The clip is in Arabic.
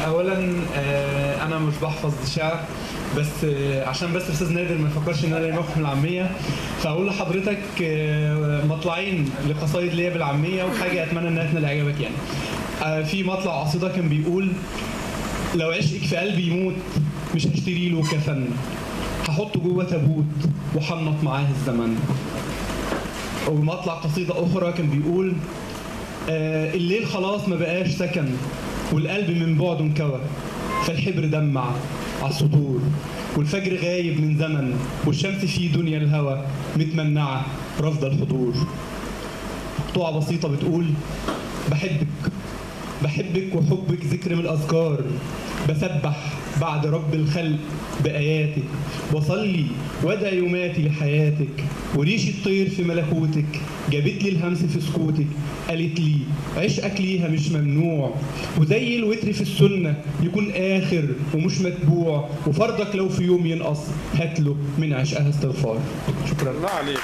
اولا انا مش بحفظ شعر، بس عشان بس استاذ نادر ما يفكرش ان انا موقف من العاميه، فاقول لحضرتك مطلعين لقصايد ليا بالعاميه، وحاجه اتمنى انها تنال اعجابك يعني. في مطلع قصيده كان بيقول: لو عشقك في قلبي يموت مش هشتري له كفن، هحطه جوه تابوت وحنط معاه الزمن. ومطلع قصيده اخرى كان بيقول: الليل خلاص ما بقاش سكن، والقلب من بعده انكوى، فالحبر دمع على السطور، والفجر غايب من زمن، والشمس في دنيا الهوى متمنعة رفض الحضور. مقطوعة بسيطة بتقول: بحبك وحبك ذكر من الأذكار، بسبح بعد رب الخلق بآياتك، وصلي وادعي يوماتي لحياتك، وريش الطير في ملكوتك جابت لي الهمس في سكوتك، قالت لي عشقك ليها مش ممنوع، وزي الوتر في السنة يكون آخر ومش متبوع، وفرضك لو في يوم ينقص هاتله من عشقها استغفار. شكرا. الله عليك.